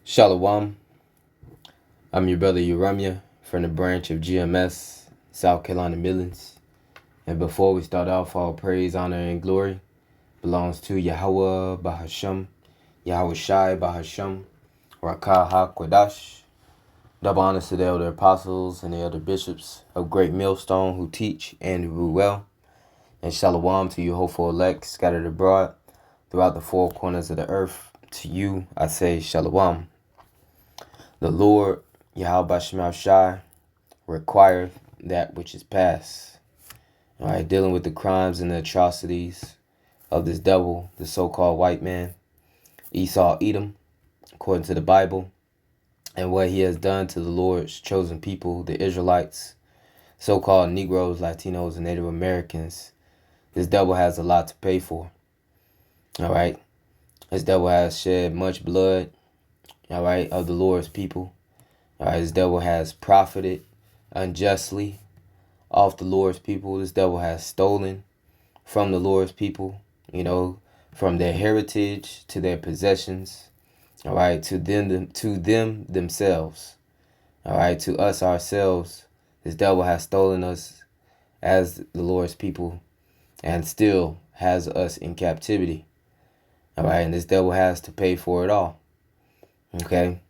Shalawam, I'm your brother Yahawah from the branch of GMS, South Carolina Millings. And before we start off, all praise, honor, and glory belongs to Yahawah Bahasham Yahawashi Bahasham Rawchaa HaQadash. Double honors to the elder apostles and the elder bishops of Great Millstone who teach and rule well. And Shalawam to you, Yahawah Elect, scattered abroad throughout the four corners of the earth. To you, I say Shalawam. The Lord, Yahawah Bahasham Yahawashi, requireth that which is past. All right, dealing with the crimes and the atrocities of this devil, the so-called white man, Esau, Edom, according to the Bible, and what he has done to the Lord's chosen people, the Israelites, so-called Negroes, Latinos, and Native Americans. This devil has a lot to pay for. All right, this devil has shed much blood, all right, of the Lord's people. All right, this devil has profited unjustly off the Lord's people. This devil has stolen from the Lord's people, from their heritage to their possessions, all right, to them themselves, all right, to us ourselves. This devil has stolen us as the Lord's people and still has us in captivity, all right, and this devil has to pay for it all, okay?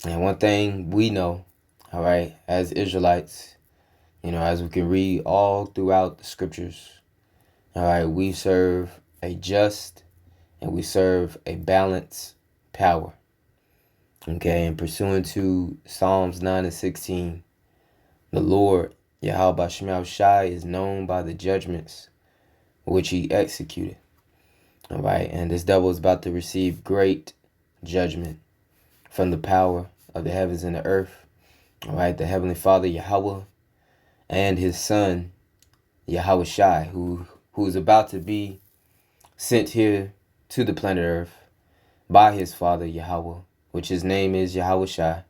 And one thing we know, all right, as Israelites, as we can read all throughout the scriptures, all right, we serve a just and we serve a balanced power. Okay, and pursuant to Psalms 9 and 16, the Lord, Yahawah Bahasham Yahawashi, is known by the judgments which he executed. All right, and this devil is about to receive great judgment from the power of the heavens and the earth. All right, the Heavenly Father, Yahawah, and his son, Yahawashi, who is about to be sent here to the planet Earth by his father, Yahawah, which his name is Yahawashi,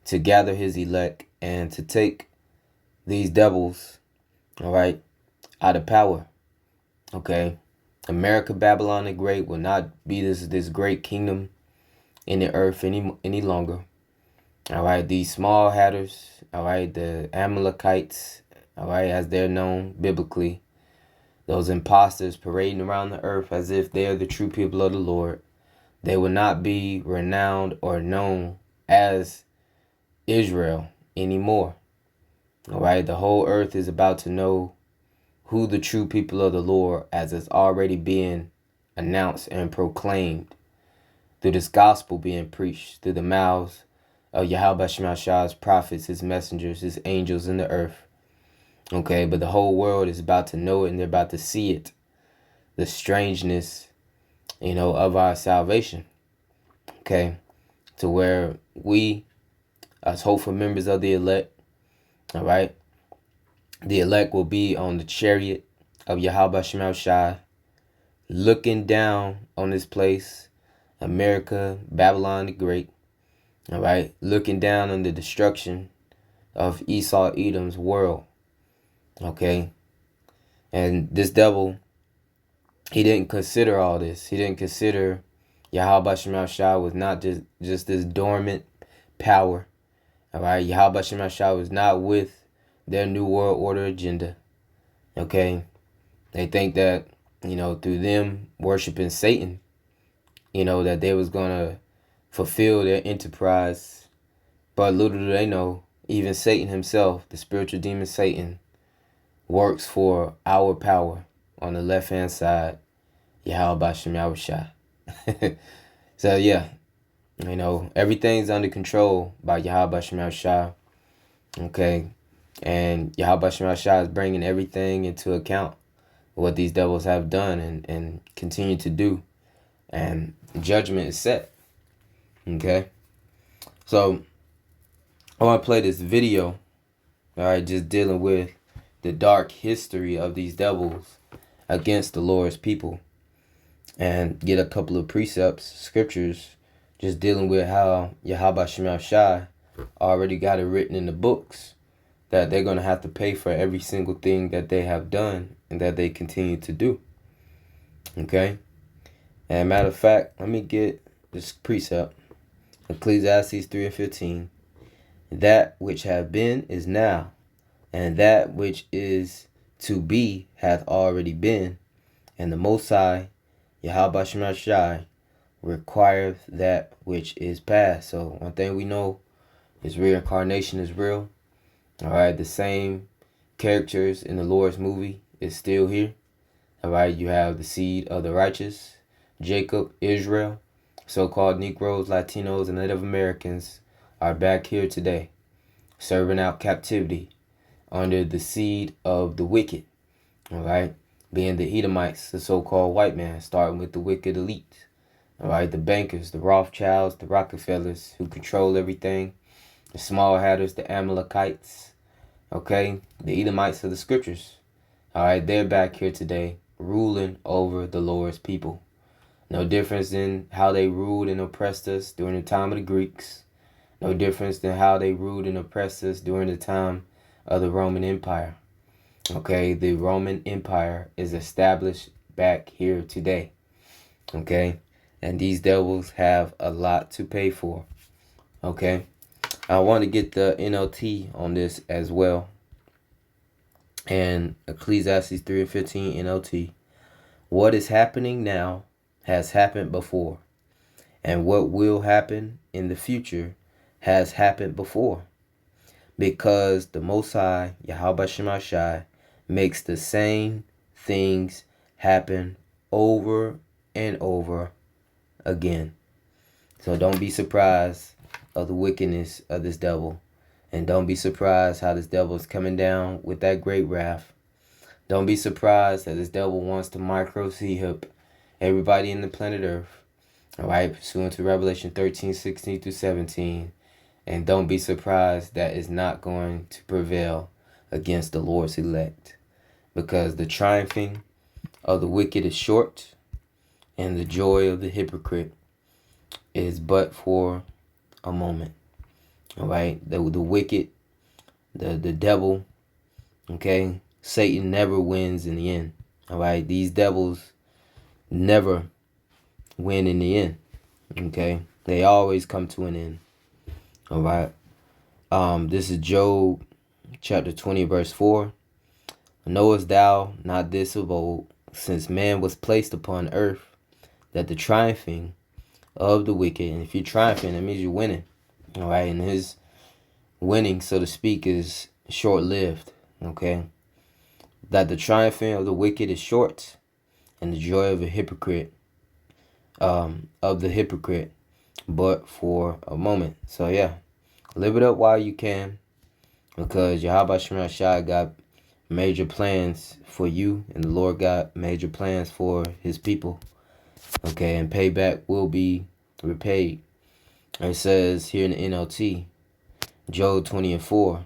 to gather his elect and to take these devils, all right, out of power. Okay, America, Babylon the Great will not be this great kingdom in the earth any longer. All right, these small hatters, all right, the Amalekites, all right, as they're known biblically, those imposters parading around the earth as if they are the true people of the Lord, they will not be renowned or known as Israel anymore. All right, the whole earth is about to know who the true people of the Lord, as it's already being announced and proclaimed through this gospel being preached through the mouths of Yahawah Bahasham Yahawashi's prophets, his messengers, his angels in the earth. Okay, but the whole world is about to know it and they're about to see it. The strangeness, of our salvation. Okay, to where we, as hopeful members of the elect, all right, the elect will be on the chariot of Yahawah Bahasham Yahawashi, looking down on this place, America, Babylon the Great, all right, looking down on the destruction of Esau, Edom's world, okay? And this devil, he didn't consider all this. He didn't consider Yahawah Bahasham Yahawashi was not just this dormant power, all right? Yahawah Bahasham Yahawashi was not with their New World Order agenda, okay? They think that, through them worshiping Satan, that they was going to fulfill their enterprise. But little do they know, even Satan himself, the spiritual demon Satan, works for our power on the left-hand side, Yahawah Bahasham Yahawashi. So, yeah, everything's under control by Yahawah Bahasham Yahawashi, okay? And Yahawah Bahasham Yahawashi is bringing everything into account, what these devils have done and continue to do. And judgment is set, okay? So I want to play this video, all right, just dealing with the dark history of these devils against the Lord's people, and get a couple of precepts, scriptures, just dealing with how Yahawah Bahasham Yahawashi already got it written in the books that they're going to have to pay for every single thing that they have done and that they continue to do, okay? And matter of fact, let me get this precept. Ecclesiastes 3:15. That which have been is now, and that which is to be hath already been, and the Most High, Yahawah Bahasham Yahawashi, requireth that which is past. So one thing we know is reincarnation is real. Alright, the same characters in the Lord's movie is still here. Alright, you have the seed of the righteous, Jacob, Israel, so-called Negroes, Latinos, and Native Americans are back here today, serving out captivity under the seed of the wicked. Alright, being the Edomites, the so-called white man, starting with the wicked elite. Alright, the bankers, the Rothschilds, the Rockefellers, who control everything, the small hatters, the Amalekites, okay, the Edomites of the scriptures. Alright, they're back here today, ruling over the Lord's people. No difference in how they ruled and oppressed us during the time of the Greeks. No difference than how they ruled and oppressed us during the time of the Roman Empire. Okay, the Roman Empire is established back here today. Okay, and these devils have a lot to pay for. Okay, I want to get the NLT on this as well. And Ecclesiastes 3:15 NLT. What is happening now has happened before, and what will happen in the future has happened before, because the Most High, Yahawah Bahasham Yahawashi, makes the same things happen over and over again. So don't be surprised of the wickedness of this devil, and don't be surprised how this devil is coming down with that great wrath. Don't be surprised that this devil wants to micro-hip everybody in the planet Earth. Alright, pursuant to Revelation 13:16-17. And don't be surprised that it's not going to prevail against the Lord's elect. Because the triumphing of the wicked is short, and the joy of the hypocrite is but for a moment. Alright, the wicked, the devil, okay, Satan never wins in the end. Alright, these devils never win in the end. Okay, they always come to an end. Alright, this is Job chapter 20 verse 4. Knowest thou not this of old, since man was placed upon earth, that the triumphing of the wicked, and if you're triumphing, that means you're winning. Alright, and his winning, so to speak, is short-lived. Okay, that the triumphing of the wicked is short, and the joy of the hypocrite, but for a moment. So yeah, live it up while you can, because Yahawah Bahasham Yahawashi got major plans for you, and the Lord got major plans for his people. Okay, and payback will be repaid. It says here in the NLT, Job 20:4,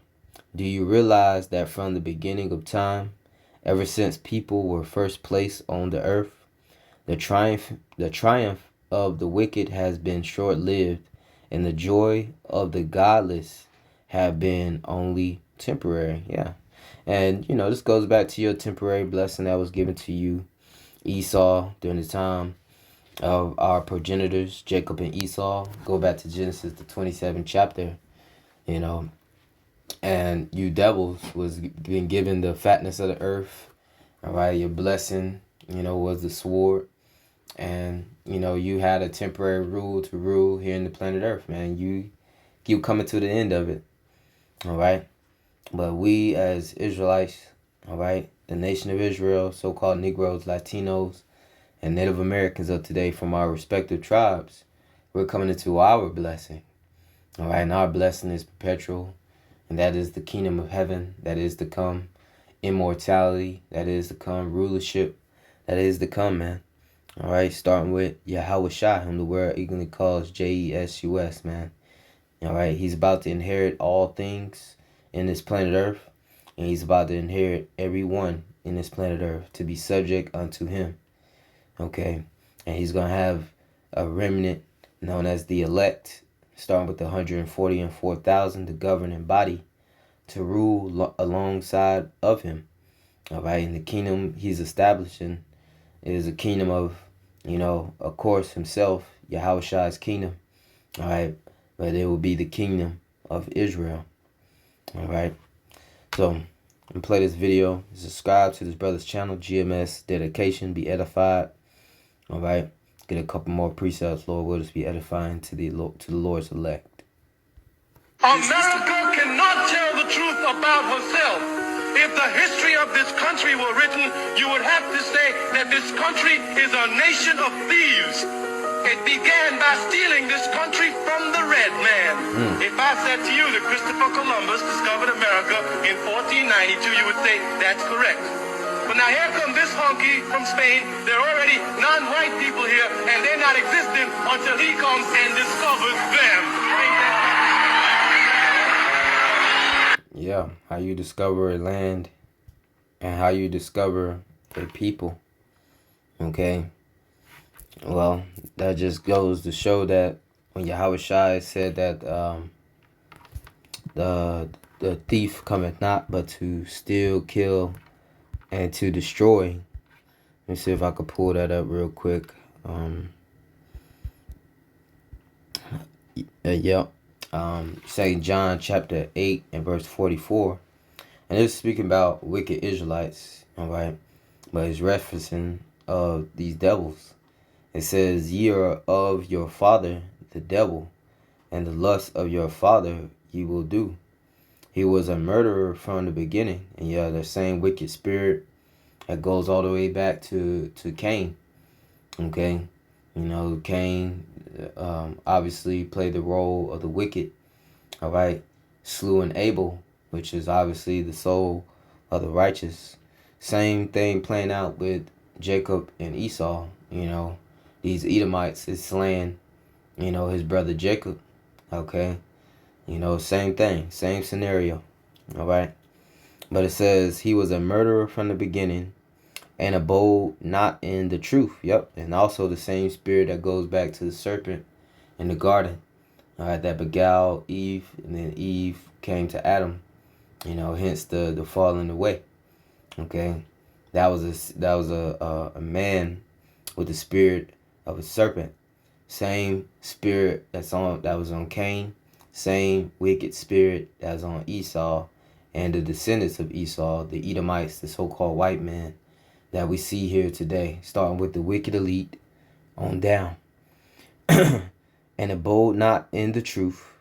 do you realize that from the beginning of time, ever since people were first placed on the earth, the triumph of the wicked has been short-lived, and the joy of the godless have been only temporary. Yeah. And, this goes back to your temporary blessing that was given to you, Esau, during the time of our progenitors, Jacob and Esau. Go back to Genesis, the 27th chapter, and you devils was being given the fatness of the earth. All right, your blessing, was the sword. And, you had a temporary rule to rule here in the planet Earth, man. You keep coming to the end of it. All right. But we as Israelites, all right, the nation of Israel, so-called Negroes, Latinos, and Native Americans of today from our respective tribes, we're coming into our blessing. All right, and our blessing is perpetual, and that is the kingdom of heaven, that is to come, immortality, that is to come, rulership, that is to come, man. All right, starting with Yahawah, whom the world eagerly calls Jesus, man. All right, he's about to inherit all things in this planet Earth, and he's about to inherit everyone in this planet Earth to be subject unto him. Okay, and he's going to have a remnant known as the elect, starting with the 144,000, the governing body, to rule alongside of him. All right, and the kingdom he's establishing is a kingdom of, of course, himself, Yahawah's kingdom. All right, but it will be the kingdom of Israel. All right. So, and play this video. Subscribe to this brother's channel, GMS Dedication. Be edified. All right. Get a couple more precepts, Lord. Will just be edifying to the Lord's elect. America cannot tell the truth about herself. If the history of this country were written, you would have to say that this country is a nation of thieves. It began by stealing this country from the red man. If I said to you that Christopher Columbus discovered America in 1492, you would say that's correct. But now here come this honky from Spain. There are already non-white people here, and they're not existing until he comes and discovers them. Yeah, how you discover a land and how you discover a people. Okay. Well, that just goes to show that when Yahawah said that the thief cometh not but to steal, kill, and to destroy. Let me see if I could pull that up real quick. St. John chapter 8 and verse 44. And it's speaking about wicked Israelites, all right? But it's referencing of these devils. It says, ye are of your father, the devil, and the lust of your father ye will do. He was a murderer from the beginning. And yeah, the same wicked spirit that goes all the way back to Cain. Okay? You know, Cain obviously played the role of the wicked. All right? Slew an Abel, which is obviously the soul of the righteous. Same thing playing out with Jacob and Esau. You know, these Edomites is slaying, you know, his brother Jacob. Okay? You know, same thing. Same scenario. All right? But it says, he was a murderer from the beginning and abode not in the truth. Yep. And also the same spirit that goes back to the serpent in the garden. All right, that beguiled Eve, and then Eve came to Adam. You know, hence the falling away. Okay, that was a man with the spirit of a serpent. Same spirit that was on Cain. Same wicked spirit that was on Esau, and the descendants of Esau, the Edomites, the so-called white man that we see here today, starting with the wicked elite on down. And abode not in the truth,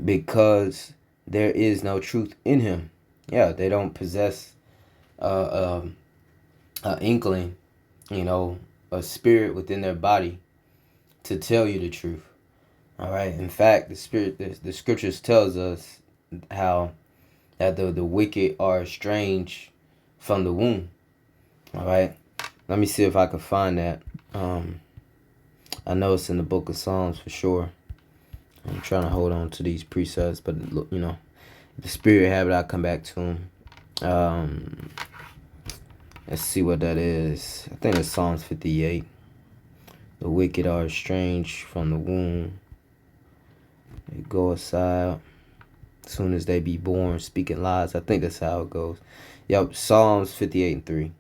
because there is no truth in him. Yeah, they don't possess an inkling, you know, a spirit within their body to tell you the truth. All right. In fact, the scriptures tells us how that the wicked are estranged from the womb. All right. Let me see if I can find that. I know it's in the book of Psalms for sure. I'm trying to hold on to these precepts, but you know, if the spirit have it, I'll come back to them. Let's see what that is. I think it's Psalms 58. The wicked are estranged from the womb. They go aside as soon as they be born, speaking lies. I think that's how it goes. Yep, Psalms 58 and 3.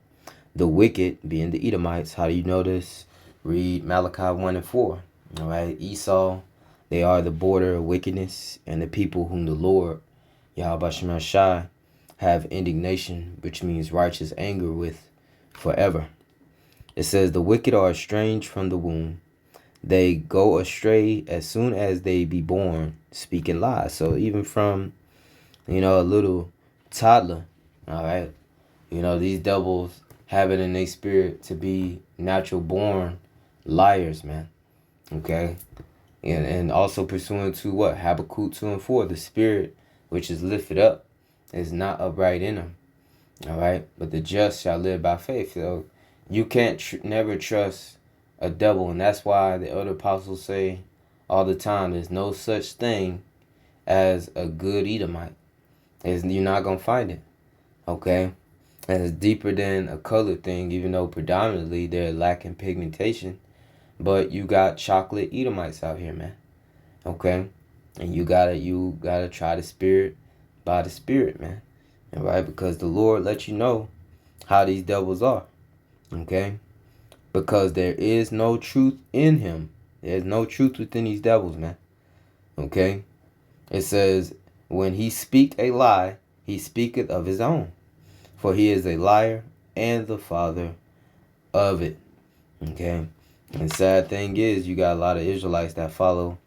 The wicked, being the Edomites. How do you know this? Read Malachi 1 and 4. All right, Esau, they are the border of wickedness, and the people whom the Lord, Yahawah Bahasham Yahawashi, have indignation, which means righteous anger with forever. It says, the wicked are estranged from the womb. They go astray as soon as they be born, speaking lies. So even from, you know, a little toddler, all right, you know, these devils have it in their spirit to be natural born liars, man. Okay. And also pursuant to what? Habakkuk 2 and 4. The spirit which is lifted up is not upright in them. All right. But the just shall live by faith. So you can't never trust a devil. And that's why the other apostles say all the time, there's no such thing as a good Edomite. You're not going to find it. Okay. And it's deeper than a color thing, even though predominantly they're lacking pigmentation. But you got chocolate Edomites out here, man. Okay? And you gotta try the spirit by the spirit, man. All right? Because the Lord lets you know how these devils are. Okay? Because there is no truth in him. There's no truth within these devils, man. Okay? It says, when he speak a lie, he speaketh of his own, for he is a liar and the father of it. Okay? And sad thing is, you got a lot of Israelites that follow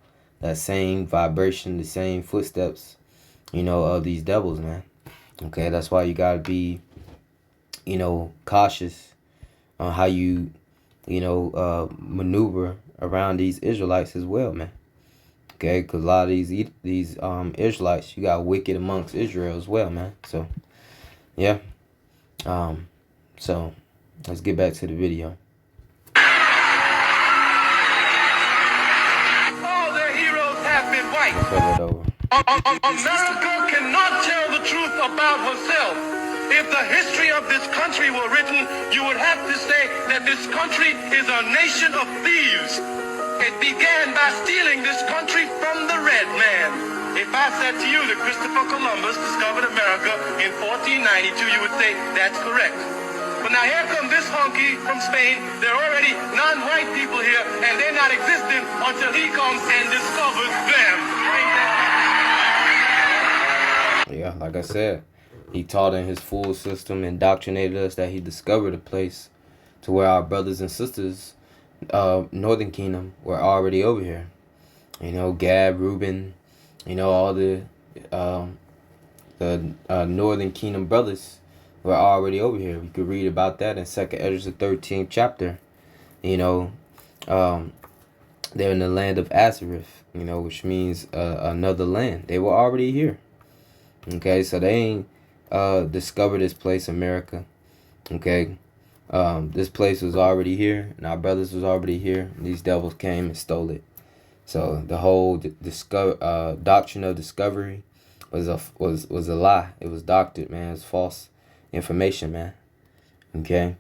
that same vibration, the same footsteps, of these devils, man. Okay? That's why you got to be, cautious on how you, maneuver around these Israelites as well, man. Okay, because a lot of these Israelites, you got wicked amongst Israel as well, man. So, yeah. So let's get back to the video. All their heroes have been white. Let's play that over. America cannot tell the truth about herself. If the history of this country were written, you would have to say that this country is a nation of thieves. It began by stealing this country from the red man. If I said to you that Christopher Columbus discovered America in 1492, you would say that's correct. But now here come this honky from Spain. There are already non-white people here, and they're not existing until he comes and discovers them. Yeah, like I said, he taught in his full system, indoctrinated us that he discovered a place to where our brothers and sisters, Northern Kingdom, were already over here. Gab, Reuben, all the Northern Kingdom brothers were already over here. We could read about that in 2nd Ezra, the 13th chapter. They're in the land of Azareth, which means another land. They were already here. Okay, so they ain't discovered this place, America. Okay, this place was already here, and our brothers was already here. And these devils came and stole it. So the whole doctrine of discovery was a lie. It was doctored, man. It's false information, man. Okay,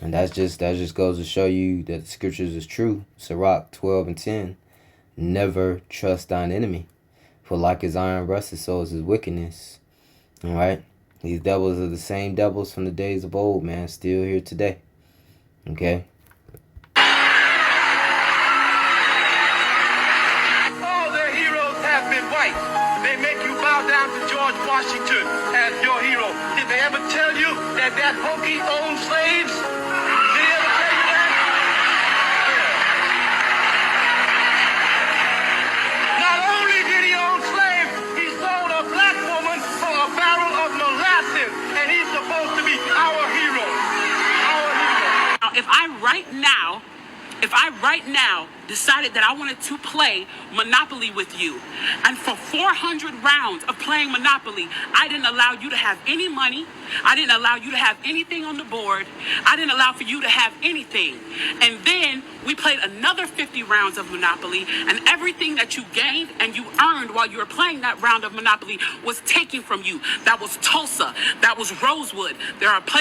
and that just goes to show you that the scriptures is true. Sirach 12:10. Never trust thine enemy, for like his iron rusted, so is his wickedness. All right. These devils are the same devils from the days of old, man. Still here today. Okay. All their heroes have been white. They make you bow down to George Washington as your hero. Did they ever tell you that honky owned slaves? Did he ever tell you that? Not only did he own slaves, he sold a black woman for a barrel of molasses, and he's supposed to be our hero. Our hero. Now, if I right now decided that I wanted to play Monopoly with you, and for 400 rounds of playing Monopoly, I didn't allow you to have any money, I didn't allow you to have anything on the board, I didn't allow for you to have anything, and then we played another 50 rounds of Monopoly, and everything that you gained and you earned while you were playing that round of Monopoly was taken from you. That was Tulsa, that was Rosewood.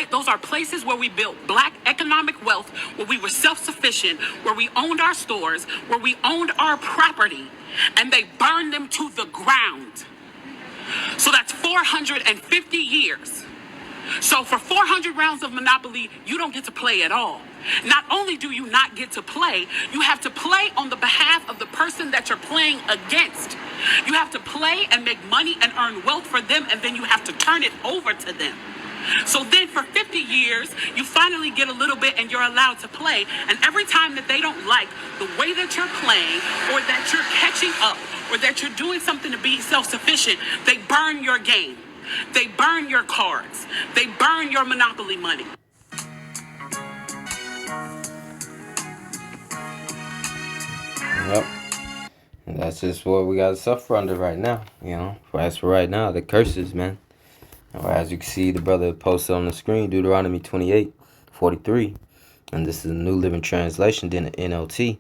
Those are places where we built black economic wealth, where we were self-sufficient, where we owned our stores, where we owned our property, and they burned them to the ground. So that's 450 years. So for 400 rounds of Monopoly, you don't get to play at all. Not only do you not get to play, you have to play on the behalf of the person that you're playing against. You have to play and make money and earn wealth for them, and then you have to turn it over to them. So then for 50 years, you finally get a little bit and you're allowed to play. And every time that they don't like the way that you're playing, or that you're catching up, or that you're doing something to be self-sufficient, they burn your game. They burn your cards. They burn your Monopoly money. Yep. And that's just what we got to suffer under right now. As for right now, the curses, man. As you can see, the brother posted on the screen, Deuteronomy 28:43. And this is the New Living Translation, then the NLT.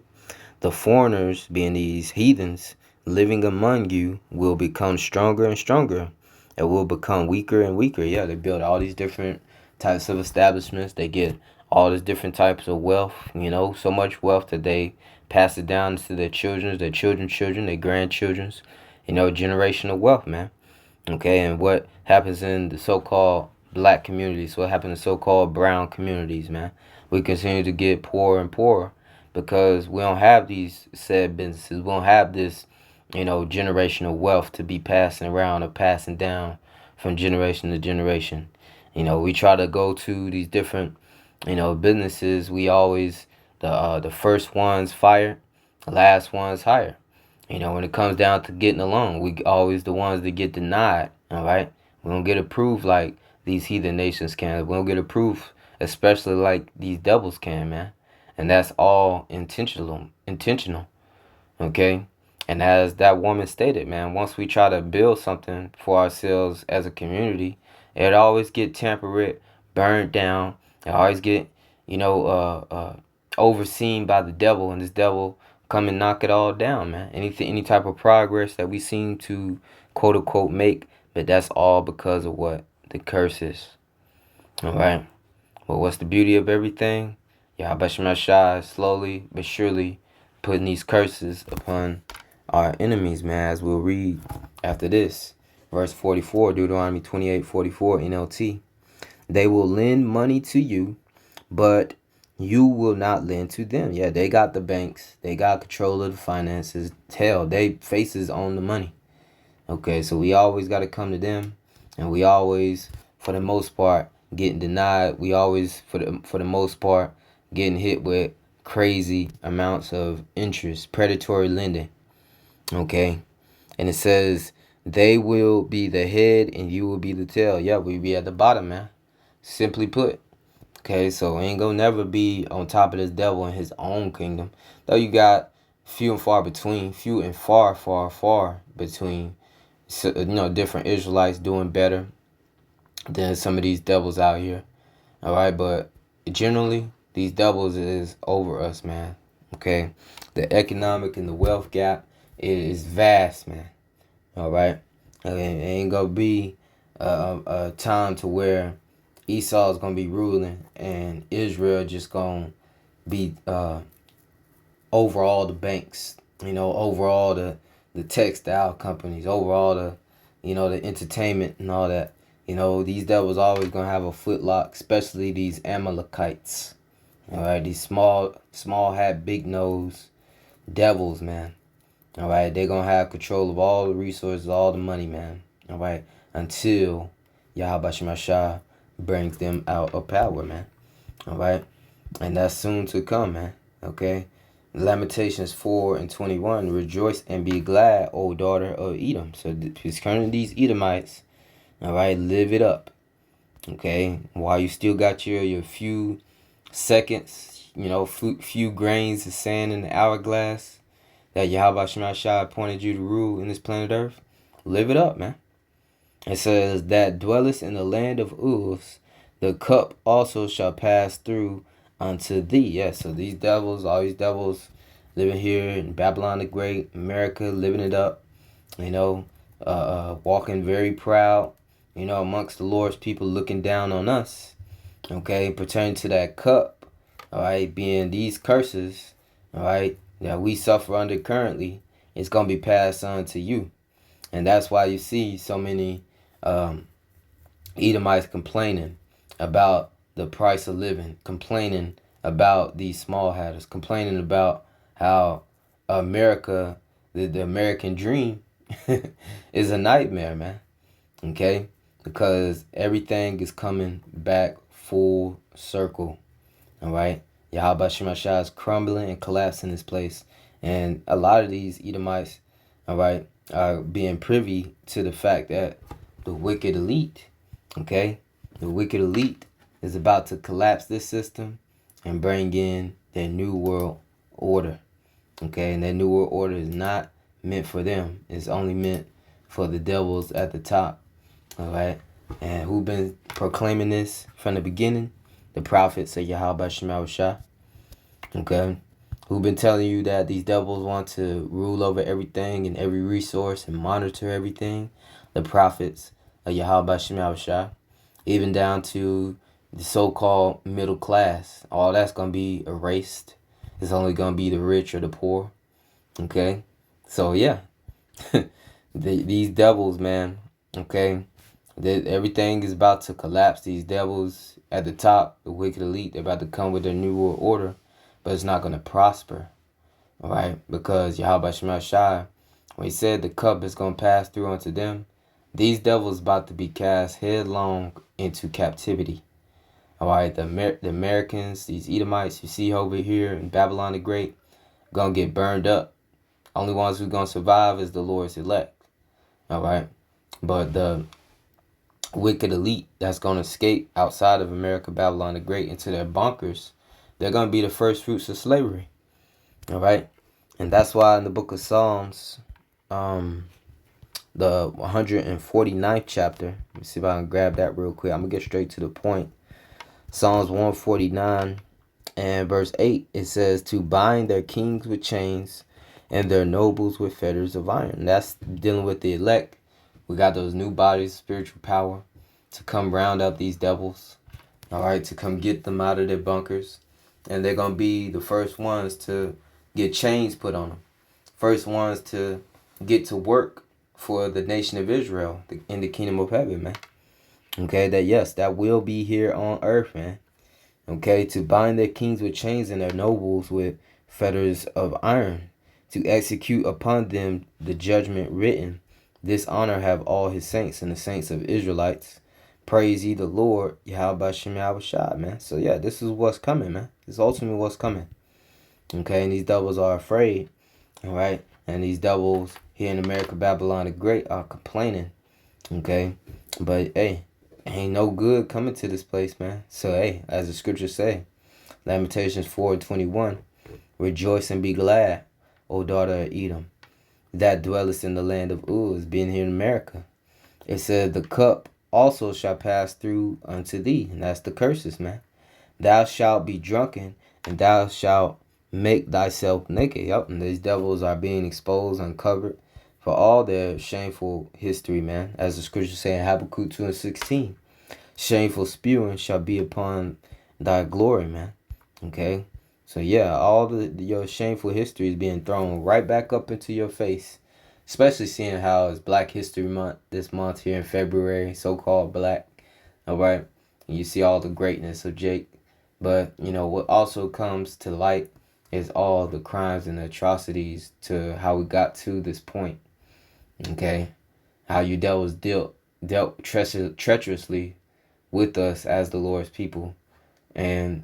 The foreigners, being these heathens, living among you, will become stronger and stronger, and will become weaker and weaker. Yeah, they build all these different types of establishments. They get all these different types of wealth, so much wealth that they pass it down to their children, their children's children, their grandchildren's, generational wealth, man. Okay, and what happens in the so-called black communities, what happens in so-called brown communities, man? We continue to get poorer and poorer because we don't have these said businesses. We don't have this, generational wealth to be passing around or passing down from generation to generation. We try to go to these different, businesses. We always, the first ones fired, the last ones hired. When it comes down to getting a loan, we always the ones that get denied. All right, we don't get approved like these heathen nations can. We don't get approved, especially like these devils can, man. And that's all intentional. Intentional. Okay. And as that woman stated, man, once we try to build something for ourselves as a community, it always get tampered, burned down. It always get, overseen by the devil, and this devil come and knock it all down, man. Any type of progress that we seem to quote unquote make, but that's all because of what the curse is. All right. Well, what's the beauty of everything? Yahawah Bahasham Yahawashi slowly but surely putting these curses upon our enemies, man, as we'll read after this. Verse 44, Deuteronomy 28:44 NLT. They will lend money to you, but you will not lend to them. Yeah, they got the banks. They got control of the finances. Hell, they faces own the money. Okay, so we always got to come to them, and we always, for the most part, getting denied. We always, for the most part, getting hit with crazy amounts of interest, predatory lending. Okay, and it says they will be the head and you will be the tail. Yeah, we be at the bottom, man. Simply put. Okay, so ain't gonna never be on top of this devil in his own kingdom. Though you got few and far between, far between. So, different Israelites doing better than some of these devils out here. All right, but generally these devils is over us, man. Okay, the economic and the wealth gap is vast, man. All right, and it ain't gonna be a time to where Esau's gonna be ruling and Israel just gonna be over all the banks, over all the textile companies, over all the, the entertainment and all that. These devils always gonna have a footlock, especially these Amalekites. All right, these small hat, big nose devils, man. All right, they're gonna have control of all the resources, all the money, man. All right, until Yahawah Bahasham Yahawashi brings them out of power, man. All right, and that's soon to come, man. Okay, Lamentations 4:21. Rejoice and be glad, O daughter of Edom. So concerning these Edomites, all right, live it up. Okay, while you still got your few seconds, few grains of sand in the hourglass that Yahawah Bahasham Yahawashi appointed you to rule in this planet Earth, live it up, man. It says that dwellest in the land of Uz, the cup also shall pass through unto thee. Yes, so these devils, all these devils living here in Babylon the Great, America, living it up, walking very proud, amongst the Lord's people, looking down on us, okay, pertaining to that cup, all right, being these curses, all right, that we suffer under currently, it's going to be passed on to you. And that's why you see so many Edomites complaining about the price of living, complaining about these small hatters, complaining about how America, the American dream is a nightmare, man. Okay? Because everything is coming back full circle. All right? Yahawah Bahasham Yahawashi is crumbling and collapsing this place. And a lot of these Edomites, all right, are being privy to the fact that the wicked elite, okay, the wicked elite is about to collapse this system and bring in their new world order. Okay, and that new world order is not meant for them. It's only meant for the devils at the top. All right, and who been proclaiming this from the beginning? The prophets of Yahawah Bahasham Yahawashi. Okay, who been telling you that these devils want to rule over everything and every resource and monitor everything? The prophets of Yahawah Bahasham Yahawashi, even down to the so-called middle class. All that's going to be erased. It's only going to be the rich or the poor. Okay? So, yeah. These devils, man. Okay? Everything is about to collapse. These devils at the top, the wicked elite, they're about to come with their new world order. But it's not going to prosper. All right? Because Yahawah Bahasham Yahawashi when he said the cup is going to pass through unto them, these devils about to be cast headlong into captivity. All right, the Americans, these Edomites you see over here in Babylon the Great, going to get burned up. Only ones who's going to survive is the Lord's elect. All right, but the wicked elite that's going to escape outside of America, Babylon the Great, into their bunkers, they're going to be the first fruits of slavery. All right, and that's why in the book of Psalms, the 149th chapter, let me see if I can grab that real quick. I'm going to get straight to the point. Psalms 149 and verse 8, it says, to bind their kings with chains and their nobles with fetters of iron. And that's dealing with the elect. We got those new bodies, spiritual power, to come round up these devils, all right, to come get them out of their bunkers. And they're going to be the first ones to get chains put on them. First ones to get to work for the nation of Israel in the kingdom of heaven, man. Okay, that will be here on earth, man. Okay, to bind their kings with chains and their nobles with fetters of iron, to execute upon them the judgment written. This honor have all his saints and the saints of Israelites. Praise ye the Lord, Yahawah Bahasham Yahawashi, man. So yeah, this is what's coming, man. This is ultimately what's coming. Okay, and these devils are afraid, all right? And these devils here in America, Babylon the Great, are complaining, okay? But hey, ain't no good coming to this place, man. So hey, as the scriptures say, Lamentations 4:21, rejoice and be glad, O daughter of Edom, that dwellest in the land of Uz, being here in America. It said, the cup also shall pass through unto thee. And that's the curses, man. Thou shalt be drunken, and thou shalt make thyself naked. Yep, and these devils are being exposed, uncovered for all their shameful history, man. As the scriptures say in Habakkuk 2:16, shameful spewing shall be upon thy glory, man. Okay? So yeah, all your shameful history is being thrown right back up into your face. Especially seeing how it's Black History Month this month here in February, so-called black. All right? And you see all the greatness of Jake. But, you know, what also comes to light is all the crimes and atrocities to how we got to this point. Okay? How you devils dealt treacherously with us as the Lord's people. And,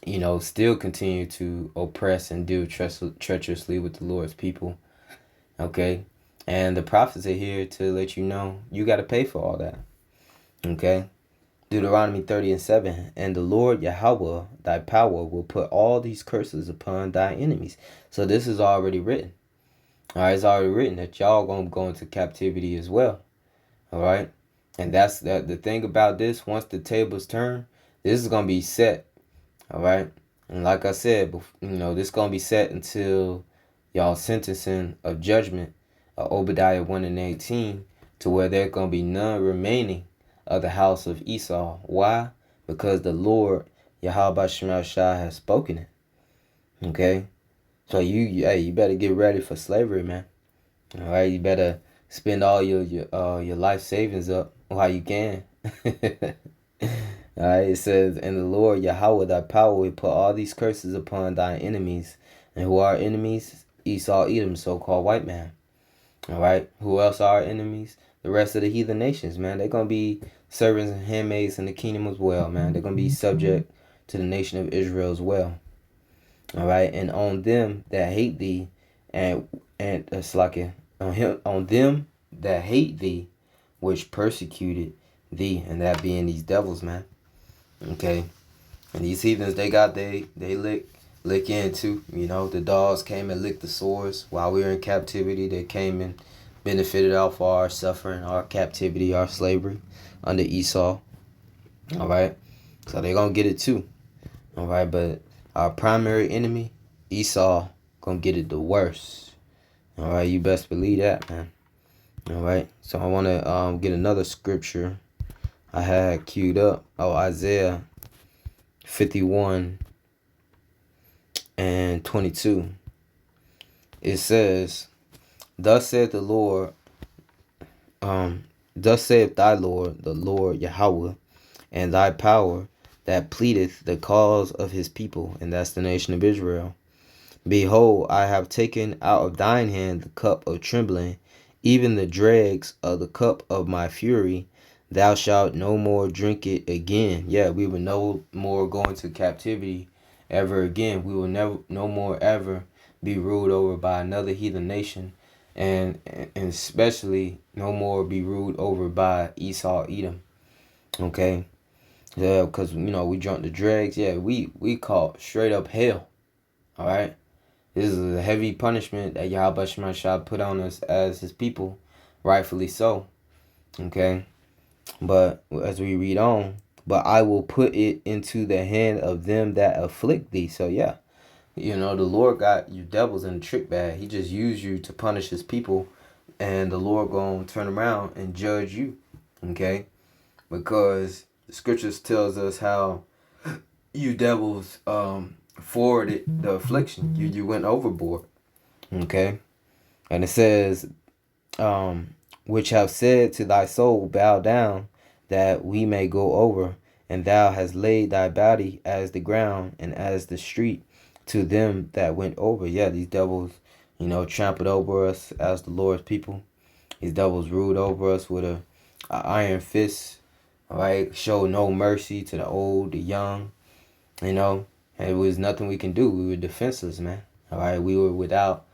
you know, still continue to oppress and deal treacherously with the Lord's people. Okay? And the prophets are here to let you know you got to pay for all that. Okay? Deuteronomy 30:7, and the Lord Yahawah, thy power, will put all these curses upon thy enemies. So this is already written. All right, it's already written that y'all going to go into captivity as well. All right? And that's the thing about this. Once the tables turn, this is going to be set. All right? And like I said, you know, this is going to be set until y'all sentencing of judgment, Obadiah 1:18, to where there going to be none remaining of the house of Esau. Why? Because the Lord, Yahawah Bahasham Yahawashi, has spoken it. Okay? So you better get ready for slavery, man. All right? You better spend all your life savings up while you can. All right? It says, and the Lord, Yahawah, thy power, will put all these curses upon thy enemies. And who are enemies? Esau, Edom, so-called white man. All right? Who else are our enemies? The rest of the heathen nations, man. They're going to be servants and handmaids in the kingdom as well, man. They're going to be subject to the nation of Israel as well. All right? And on them that hate thee, and it's like on them that hate thee, which persecuted thee, and that being these devils, man. Okay? And these heathens, they got they lick into, you know, the dogs came and licked the sores while we were in captivity. They came and benefited off our suffering, our captivity, our slavery under Esau. All right? So they're going to get it too. All right? But our primary enemy, Esau, going to get it the worst. All right? You best believe that, man. All right? So I want to get another scripture I had queued up. Oh, Isaiah 51:22. It says, thus saith the Lord, thus saith thy Lord, the Lord Yahawah, and thy power that pleadeth the cause of his people, and that's the nation of Israel. Behold, I have taken out of thine hand the cup of trembling, even the dregs of the cup of my fury. Thou shalt no more drink it again. Yeah, we will no more go into captivity ever again. We will no more ever be ruled over by another heathen nation, and especially no more be ruled over by Esau, Edom. Okay, yeah, because we drunk the dregs. Yeah, we caught straight up hell. All right. This is a heavy punishment that Yahawah Bahasham Yahawashi put on us as his people, rightfully so. Okay? But as we read on, but I will put it into the hand of them that afflict thee. So yeah, the Lord got you devils in a trick bag. He just used you to punish his people, and the Lord gonna turn around and judge you. Okay? Because the scriptures tells us how you devils forwarded the affliction. You went overboard. Okay. And it says, which have said to thy soul, bow down, that we may go over, and thou hast laid thy body as the ground and as the street to them that went over. Yeah, these devils, trampled over us as the Lord's people. These devils ruled over us with a iron fist. All right, show no mercy to the old, the young. And it was nothing we can do. We were defenseless, man. All right, we were without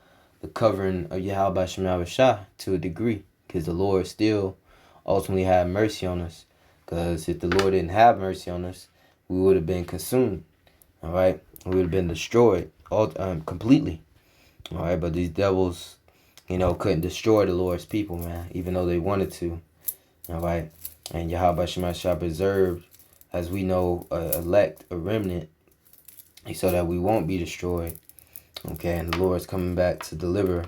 the covering of Yahawah Bahasham Yahawashi to a degree, because the Lord still ultimately had mercy on us. Because if the Lord didn't have mercy on us, we would have been consumed. All right, we would have been destroyed completely. All right, but these devils, couldn't destroy the Lord's people, man, even though they wanted to. All right, and Yahawah Bahasham Yahawashi preserved, as we know, elect, a remnant, so that we won't be destroyed. Okay, and the Lord's coming back to deliver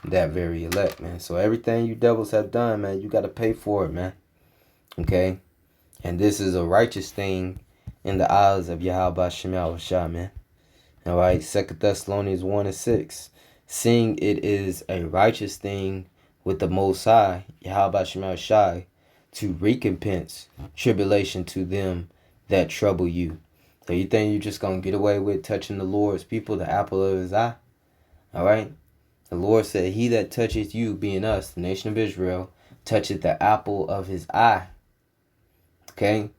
that very elect, man. So everything you devils have done, man, you got to pay for it, man. Okay, and this is a righteous thing in the eyes of Yahawah Bahasham Yahawashi, man. All right, 2 Thessalonians 1:6. Seeing it is a righteous thing with the Most High, Yahawah Bahasham Yahawashi, to recompense tribulation to them that trouble you. So you think you're just going to get away with touching the Lord's people, the apple of his eye? All right? The Lord said, he that toucheth you, being us, the nation of Israel, toucheth the apple of his eye. Okay?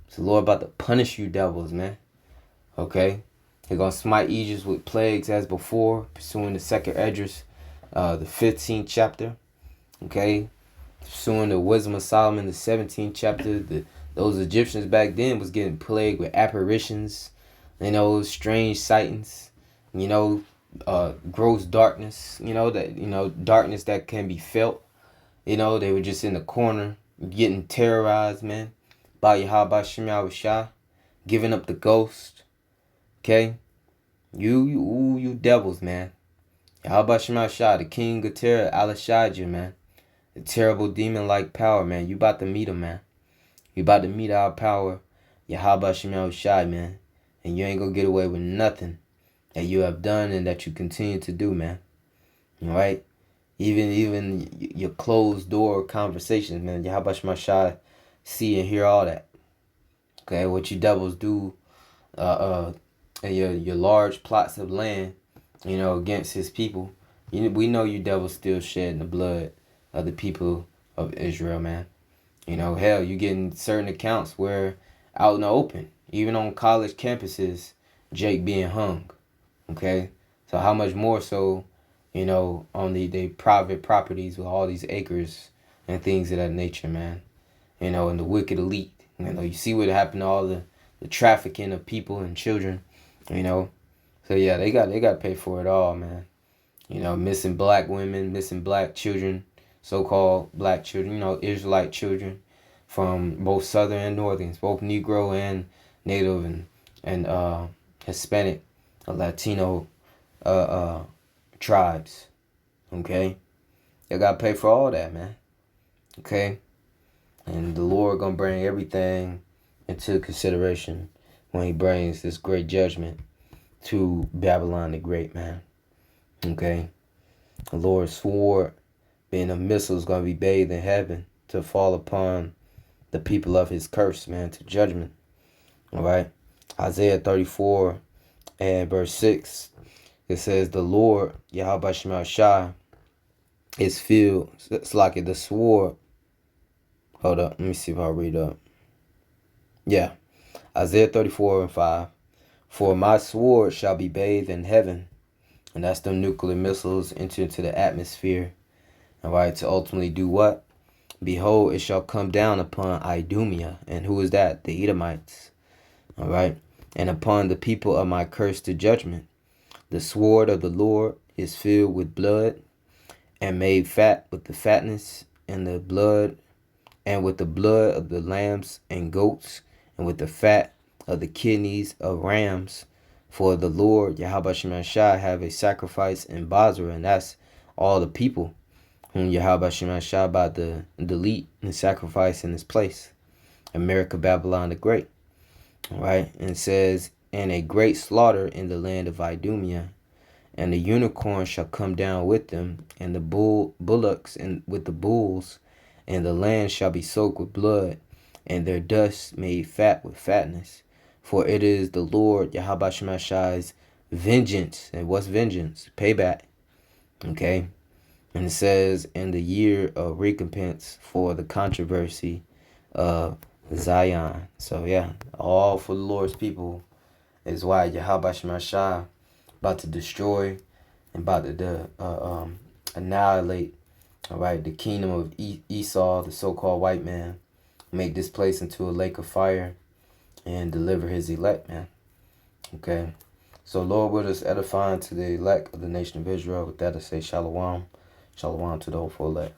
So the Lord about to punish you devils, man. Okay? He's going to smite Egypt with plagues as before, pursuing the second Esdras, the 15th chapter. Okay? Pursuing the wisdom of Solomon, the 17th chapter. Those Egyptians back then was getting plagued with apparitions, strange sightings, gross darkness, darkness that can be felt. They were just in the corner getting terrorized, man, by Yahawah Bahasham Yahawashi, giving up the ghost. Okay? You devils, man. Yahawah Bahasham Yahawashi, the king of terror, Alashijah, man. The terrible demon-like power, man. You about to meet him, man. You about to meet our power, Yahawah Bahasham Yahawashi, man. And you ain't gonna get away with nothing that you have done and that you continue to do, man. All right? Even your closed door conversations, man. Yahawah Bahasham Yahawashi see and hear all that. Okay? What you devils do and your large plots of land, against his people. We know you devils still shedding the blood of the people of Israel, man. Hell, you getting certain accounts where out in the open, even on college campuses, Jake being hung. Okay? So how much more so, on the private properties with all these acres and things of that nature, man. And the wicked elite. You see what happened to all the trafficking of people and children, So yeah, they got to pay for it all, man. Missing black women, missing black children, so-called black children, Israelite children from both Southern and Northerns, both Negro and Native and Hispanic, Latino tribes. Okay? They got to pay for all that, man. Okay? And the Lord going to bring everything into consideration when he brings this great judgment to Babylon the Great, man. Okay? The Lord swore being a missile is going to be bathed in heaven to fall upon the people of his curse, man, to judgment. All right? Isaiah 34 and verse 6 It says, the Lord, Yahawah Bahasham Yahawashi, is filled. It's like the sword. Hold up. Let me see if I'll read up. Yeah. Isaiah 34:5. For my sword shall be bathed in heaven. And that's the nuclear missiles enter into the atmosphere. All right. To ultimately do what? Behold, it shall come down upon Idumea. And who is that? The Edomites. All right. And upon the people of my curse to judgment. The sword of the Lord is filled with blood, and made fat with the fatness and the blood, and with the blood of the lambs and goats, and with the fat of the kidneys of rams. For the Lord, Yahawah Bahasham Yahawashi, have a sacrifice in Basra, and that's all the people whom Yahawah Bahasham Yahawashi about to delete and sacrifice in this place. America, Babylon the Great. All right. And it says, and a great slaughter in the land of Idumea. And the unicorn shall come down with them, and the bullocks and with the bulls, and the land shall be soaked with blood, and their dust made fat with fatness. For it is the Lord, Yahawah Bahasham Yahawashi's vengeance. And what's vengeance? Payback. Okay. And it says, in the year of recompense for the controversy of Zion. So yeah, all for the Lord's people is why Yahawah Bahasham Yahawashi about to destroy and about to annihilate, all right, the kingdom of Esau, the so-called white man, make this place into a lake of fire and deliver his elect, man. Okay. So Lord, with us edifying to the elect of the nation of Israel. With that, I say shalom. Shalom to the hopeful elect.